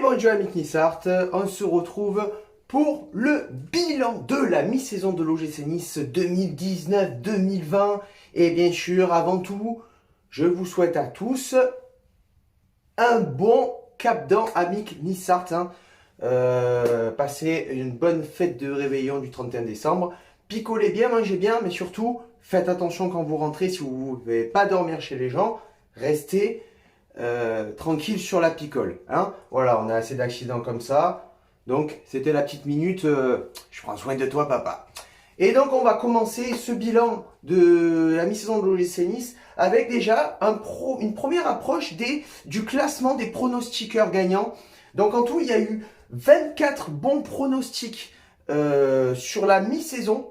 Bonjour Amic Nissart, on se retrouve pour le bilan de la mi-saison de l'OGC Nice 2019-2020. Et bien sûr, avant tout, je vous souhaite à tous un bon cap d'an Amic Nissart. Passez une bonne fête de réveillon du 31 décembre. Picolez bien, mangez bien, mais surtout, faites attention quand vous rentrez. Si vous ne pouvez pas dormir chez les gens, restez tranquille sur la picole. Voilà, on a assez d'accidents comme ça. Donc, c'était la petite minute. Je prends soin de toi, papa. Et donc, on va commencer ce bilan de la mi-saison de l'OGC Nice avec déjà une première approche du classement des pronostiqueurs gagnants. Donc, en tout, il y a eu 24 bons pronostics sur la mi-saison.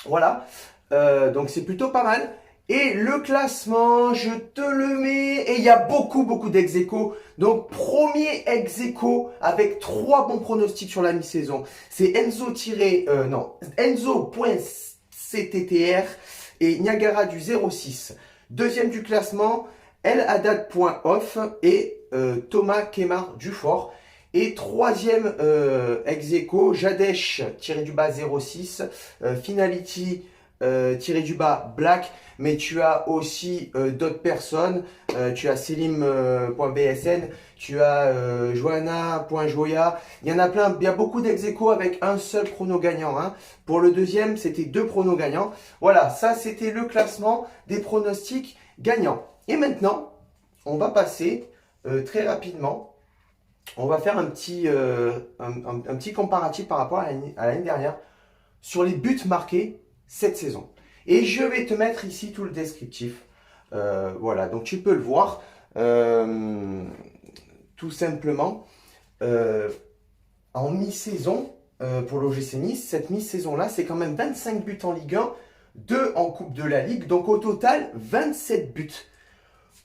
Voilà. Donc, c'est plutôt pas mal. Et le classement, je te le mets. Et il y a beaucoup d'ex-aequo. Donc, premier ex-aequo avec 3 bons pronostics sur la mi-saison. C'est Enzo.cttr et Niagara du 06. Deuxième du classement, Eladad.off et Thomas Kemar Dufort. Et troisième ex-aequo, Jadesh-06, Finality Black, mais tu as aussi d'autres personnes, tu as Selim.bsn, tu as Joanna.joya, il y en a plein, il y a beaucoup d'ex-aequo avec un seul prono gagnant. Pour le deuxième, c'était 2 pronos gagnants. Voilà, ça c'était le classement des pronostics gagnants. Et maintenant, on va passer très rapidement, on va faire un petit comparatif par rapport à l'année dernière sur les buts marqués cette saison. Et je vais te mettre ici tout le descriptif. Voilà, donc tu peux le voir. Tout simplement, en mi-saison, pour l'OGC Nice, cette mi-saison-là, c'est quand même 25 buts en Ligue 1, 2 en Coupe de la Ligue. Donc au total, 27 buts.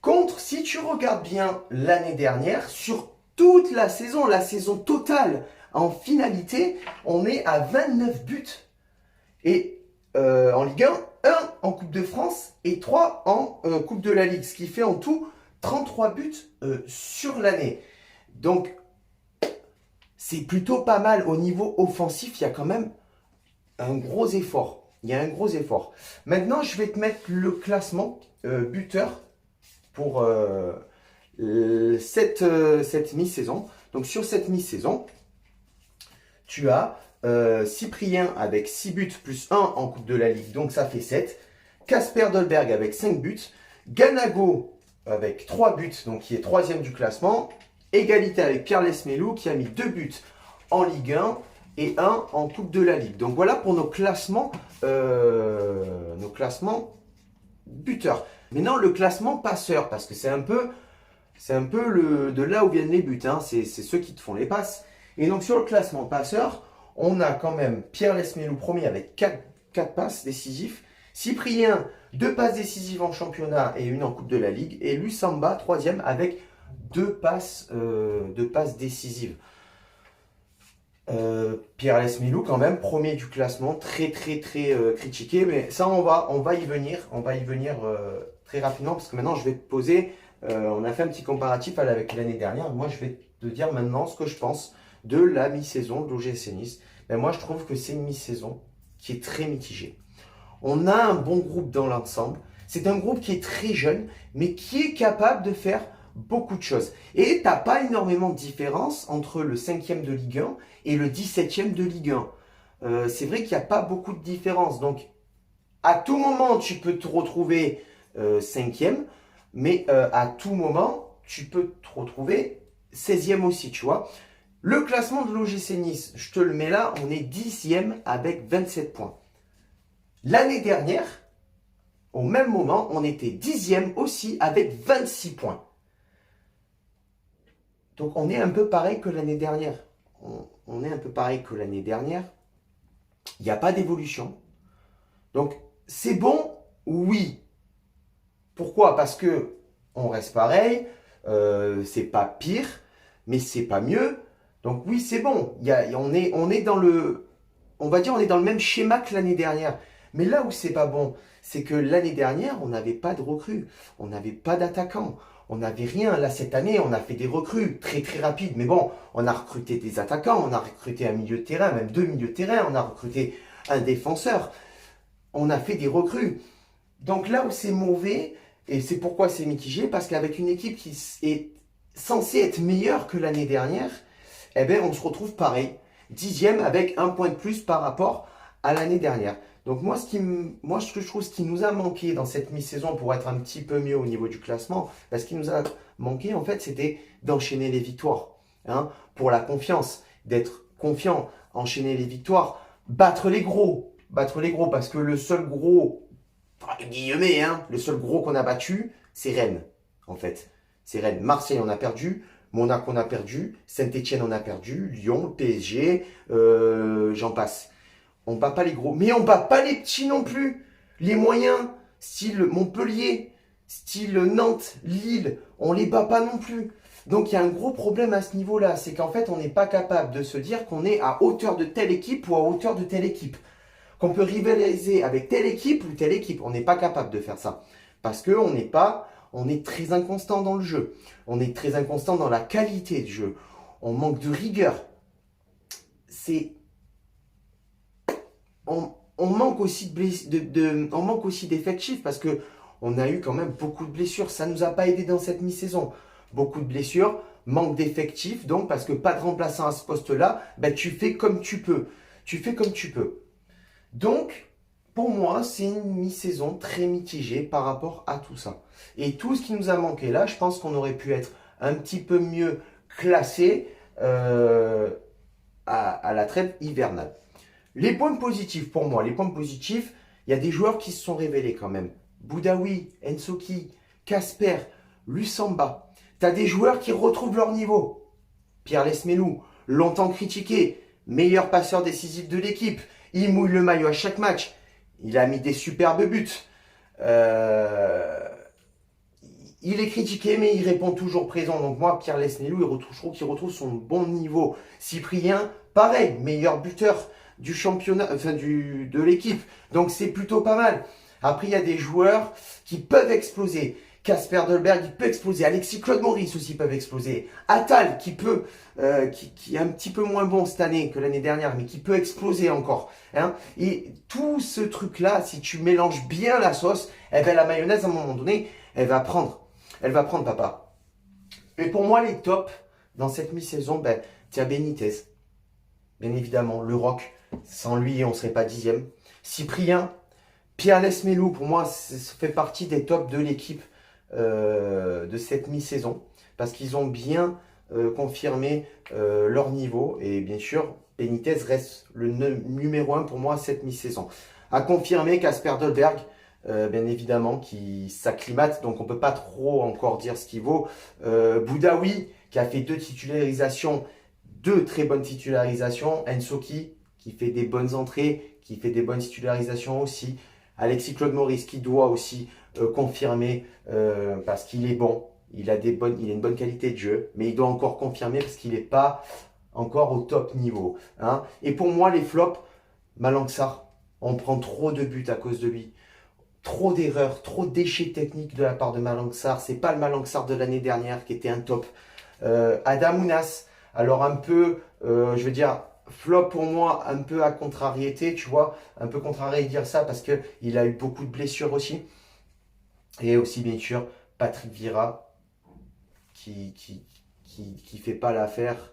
Contre, si tu regardes bien l'année dernière, sur toute la saison totale en finalité, on est à 29 buts. Et en Ligue 1, 1 en Coupe de France et 3 en Coupe de la Ligue. Ce qui fait en tout 33 buts sur l'année. Donc, c'est plutôt pas mal. Au niveau offensif, il y a quand même un gros effort. Il y a un gros effort. Maintenant, je vais te mettre le classement buteur pour cette mi-saison. Donc, sur cette mi-saison, tu as Cyprien avec 6 buts plus 1 en Coupe de la Ligue, donc ça fait 7. Casper Dolberg avec 5 buts. Ganago avec 3 buts, donc qui est 3e du classement. Égalité avec Pierre Lesmelou qui a mis 2 buts en Ligue 1 et 1 en Coupe de la Ligue. Donc voilà pour nos classements buteurs. Maintenant le classement passeur, parce que c'est un peu de là où viennent les buts, c'est ceux qui te font les passes. Et donc sur le classement passeur, on a quand même Pierre Lesmelou premier avec 4 passes décisives. Cyprien, 2 passes décisives en championnat et 1 en Coupe de la Ligue. Et Lusamba, 3e avec 2 passes décisives. Pierre Lesmelou quand même, premier du classement, très critiqué. Mais ça, on va y venir. On va y venir très rapidement parce que maintenant, je vais te poser... on a fait un petit comparatif avec l'année dernière. Moi, je vais te dire maintenant ce que je pense de la mi-saison de l'OGC Nice. Mais moi, je trouve que c'est une mi-saison qui est très mitigée. On a un bon groupe dans l'ensemble. C'est un groupe qui est très jeune, mais qui est capable de faire beaucoup de choses. Et tu n'as pas énormément de différence entre le 5e de Ligue 1 et le 17e de Ligue 1. C'est vrai qu'il n'y a pas beaucoup de différence. Donc, à tout moment, tu peux te retrouver 5e, mais à tout moment, tu peux te retrouver 16e aussi, tu vois. Le classement de l'OGC Nice, je te le mets là, on est 10e avec 27 points. L'année dernière, au même moment, on était 10e aussi avec 26 points. Donc on est un peu pareil que l'année dernière. On est un peu pareil que l'année dernière. Il n'y a pas d'évolution. Donc c'est bon, oui. Pourquoi? Parce que on reste pareil, c'est pas pire, mais c'est pas mieux. Donc oui, c'est bon. On est dans le, on va dire, on est dans le même schéma que l'année dernière. Mais là où c'est pas bon, c'est que l'année dernière, on n'avait pas de recrues, on n'avait pas d'attaquants, on n'avait rien. Là, cette année, on a fait des recrues très très rapides. Mais bon, on a recruté des attaquants, on a recruté un milieu de terrain, même 2 milieux de terrain, on a recruté un défenseur. On a fait des recrues. Donc là où c'est mauvais, et c'est pourquoi c'est mitigé, parce qu'avec une équipe qui est censée être meilleure que l'année dernière, eh bien, on se retrouve pareil, 10e avec un point de plus par rapport à l'année dernière. Donc moi, ce que je trouve, ce qui nous a manqué dans cette mi-saison pour être un petit peu mieux au niveau du classement, ce qui nous a manqué, en fait, c'était d'enchaîner les victoires. Hein, pour la confiance, d'être confiant, enchaîner les victoires, battre les gros, parce que le seul gros, enfin, guillemets, hein, le seul gros qu'on a battu, c'est Rennes, en fait. C'est Rennes. Marseille, on a perdu. Monaco, on a perdu. Saint-Etienne, on a perdu. Lyon, PSG, j'en passe. On bat pas les gros. Mais on bat pas les petits non plus. Les moyens, style Montpellier, style Nantes, Lille, on les bat pas non plus. Donc il y a un gros problème à ce niveau-là. C'est qu'en fait, on n'est pas capable de se dire qu'on est à hauteur de telle équipe ou à hauteur de telle équipe. Qu'on peut rivaliser avec telle équipe ou telle équipe. On n'est pas capable de faire ça. Parce qu'on on est très inconstant dans le jeu. On est très inconstant dans la qualité du jeu. On manque de rigueur. On manque aussi on manque aussi d'effectifs parce que on a eu quand même beaucoup de blessures. Ça ne nous a pas aidé dans cette mi-saison. Beaucoup de blessures, manque d'effectifs, donc parce que pas de remplaçant à ce poste-là, tu fais comme tu peux. Tu fais comme tu peux. Donc, pour moi, c'est une mi-saison très mitigée par rapport à tout ça. Et tout ce qui nous a manqué là, je pense qu'on aurait pu être un petit peu mieux classé à la trêve hivernale. Les points positifs pour moi, il y a des joueurs qui se sont révélés quand même. Boudaoui, Ensoki, Casper, Lussamba. Tu as des joueurs qui retrouvent leur niveau. Pierre Lesmelou, longtemps critiqué, meilleur passeur décisif de l'équipe. Il mouille le maillot à chaque match. Il a mis des superbes buts. Il est critiqué, mais il répond toujours présent. Donc moi, Pierre Lesmelou, je trouve qu'il retrouve son bon niveau. Cyprien, pareil, meilleur buteur du championnat, enfin de l'équipe. Donc c'est plutôt pas mal. Après, il y a des joueurs qui peuvent exploser. Casper Dolberg, il peut exploser. Alexis Claude Maurice aussi peuvent exploser. Attal, qui est un petit peu moins bon cette année que l'année dernière, mais qui peut exploser encore. Hein. Et tout ce truc-là, si tu mélanges bien la sauce, eh ben, la mayonnaise, à un moment donné, elle va prendre. Elle va prendre, papa. Et pour moi, les tops dans cette mi-saison, tu as Benitez. Bien évidemment, le Rock. Sans lui, on ne serait pas 10e. Cyprien, Pierre Lesmelou, pour moi, ça fait partie des tops de l'équipe de cette mi-saison. Parce qu'ils ont bien confirmé leur niveau. Et bien sûr, Benitez reste le numéro 1 pour moi cette mi-saison. À confirmer Casper Dolberg, bien évidemment, qui s'acclimate. Donc, on ne peut pas trop encore dire ce qu'il vaut. Boudaoui, qui a fait 2 titularisations. 2 très bonnes titularisations. Ensoki, qui fait des bonnes entrées, qui fait des bonnes titularisations aussi. Alexis Claude Maurice, qui doit aussi confirmer parce qu'il est bon. Il a une bonne qualité de jeu, mais il doit encore confirmer parce qu'il n'est pas encore au top niveau. Hein. Et pour moi, les flops, Malang Sarr, on prend trop de buts à cause de lui. Trop d'erreurs, trop de déchets techniques de la part de Malang Sarr. C'est pas le Malang Sarr de l'année dernière qui était un top. Adam Ounas, alors un peu, je veux dire, flop pour moi, un peu à contrariété, tu vois, un peu contrarié de dire ça parce qu'il a eu beaucoup de blessures aussi. Et aussi, bien sûr, Patrick Vieira qui fait pas l'affaire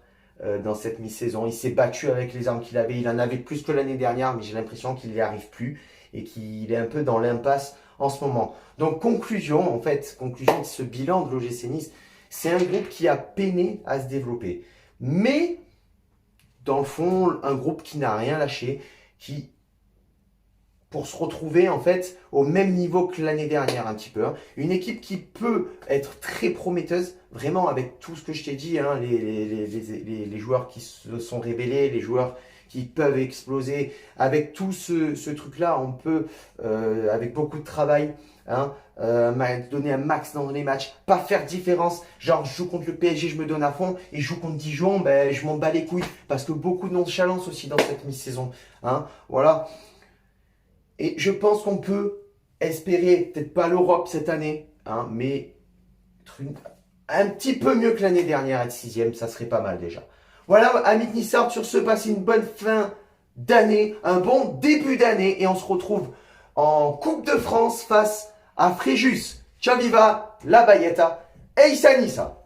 dans cette mi-saison. Il s'est battu avec les armes qu'il avait. Il en avait plus que l'année dernière, mais j'ai l'impression qu'il n'y arrive plus et qu'il est un peu dans l'impasse en ce moment. Donc, conclusion de ce bilan de l'OGC Nice, c'est un groupe qui a peiné à se développer. Mais, dans le fond, un groupe qui n'a rien lâché, pour se retrouver en fait au même niveau que l'année dernière un petit peu. Hein. Une équipe qui peut être très prometteuse, vraiment avec tout ce que je t'ai dit, hein, les joueurs qui se sont révélés, les joueurs qui peuvent exploser. Avec tout ce truc-là, on peut, avec beaucoup de travail, hein, donner un max dans les matchs, pas faire différence. Genre, je joue contre le PSG, je me donne à fond, et je joue contre Dijon, je m'en bats les couilles. Parce que beaucoup de nonchalance aussi dans cette mi-saison. Hein, voilà. Et je pense qu'on peut espérer, peut-être pas l'Europe cette année, hein, mais un petit peu mieux que l'année dernière, être 6e, ça serait pas mal déjà. Voilà, amis de Nissart, sur ce, passez une bonne fin d'année, un bon début d'année, et on se retrouve en Coupe de France face à Fréjus, Chaviva, La Bayetta et Issa Nissa.